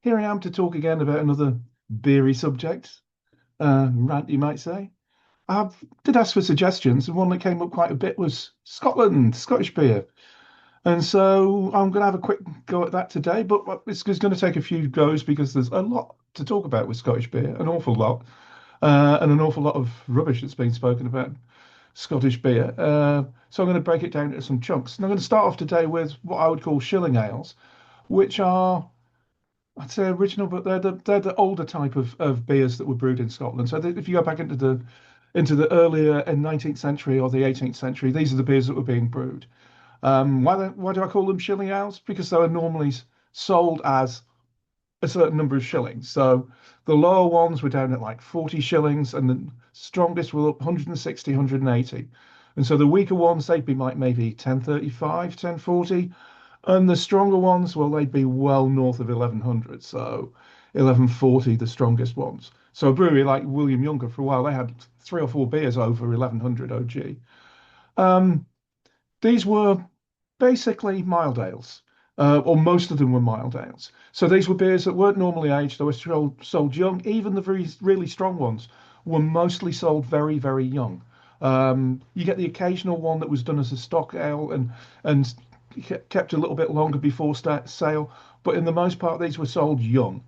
here I am to talk again about another beery subject, rant, you might say. I did ask for suggestions, and one that came up quite a bit was Scotland, Scottish beer. And so I'm going to have a quick go at that today, but it's going to take a few goes because there's a lot to talk about with Scottish beer, an awful lot, and an awful lot of rubbish that's been spoken about Scottish beer. So I'm going to break it down into some chunks. And I'm going to start off today with what I would call Shilling Ales, which are I'd say original, but they're the older type of beers that were brewed in Scotland. So if you go back into the earlier in 19th century or the 18th century, these are the beers that were being brewed. Why do I call them shilling ales? Because they were normally sold as a certain number of shillings. So the lower ones were down at like 40 shillings, and the strongest were up 160, 180. And so the weaker ones, they'd be like maybe 1035, 1040. And the stronger ones, well, they'd be well north of 1100. So 1140, the strongest ones. So a brewery like William Younger, for a while, they had three or four beers over 1100 OG. Um, these were basically mild ales, or most of them were mild ales. So these were beers that weren't normally aged, they were sold young. Even the very really strong ones were mostly sold very, very young. You get the occasional one that was done as a stock ale and kept a little bit longer before sale, but in the most part, these were sold young,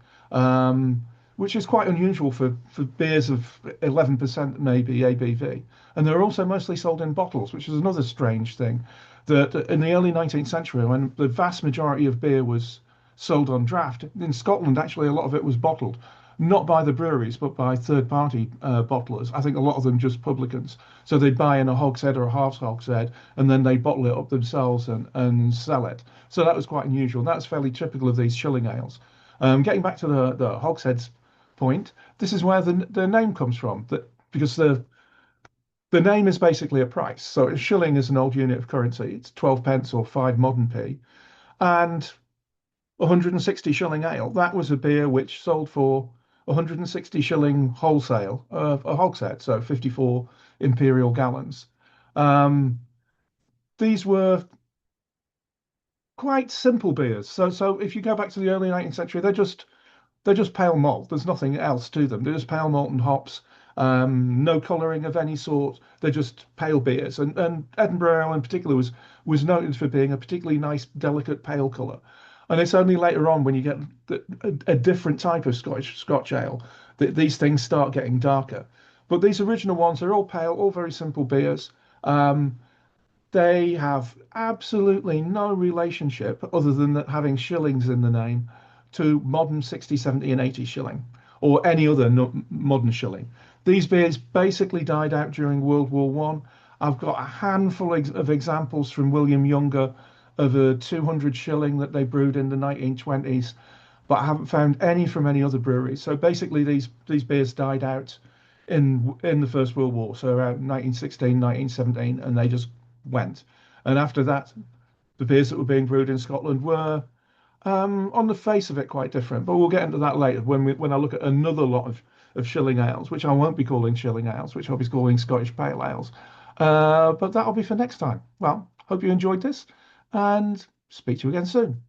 which is quite unusual for beers of 11% maybe ABV. And they're also mostly sold in bottles, which is another strange thing. That in the early 19th century, when the vast majority of beer was sold on draft, in Scotland, actually, a lot of it was bottled, not by the breweries, but by third-party bottlers. I think a lot of them just publicans. So they'd buy in a hogshead or a half hogshead, and then they bottle it up themselves and sell it. So that was quite unusual. And that's fairly typical of these shilling ales. Getting back to the hogsheads point, this is where the name comes from. That because the name is basically a price. So a shilling is an old unit of currency. It's 12 pence or 5 modern p. And 160 shilling ale, that was a beer which sold for 160 shilling wholesale, a hogshead, so 54 imperial gallons. Um, these were quite simple beers. So if you go back to the early 19th century, they're just pale malt. There's nothing else to them. They're just pale malt and hops. No colouring of any sort. They're just pale beers. And Edinburgh Ale in particular was noted for being a particularly nice, delicate pale colour. And it's only later on when you get a different type of Scotch ale that these things start getting darker. But these original ones are all pale, all very simple beers. Um, they have absolutely no relationship other than that having shillings in the name to modern 60, 70, and 80 shilling or any other modern shilling. These beers basically died out during World War One. I've got a handful of examples from William Younger of a 200 shilling that they brewed in the 1920s, but I haven't found any from any other breweries. So basically, these beers died out in the First World War, so around 1916, 1917, and they just went. And after that, the beers that were being brewed in Scotland were, on the face of it, quite different. But we'll get into that later when I look at another lot of shilling ales, which I won't be calling shilling ales, which I'll be calling Scottish pale ales. But that'll be for next time. Well, hope you enjoyed this, and speak to you again soon.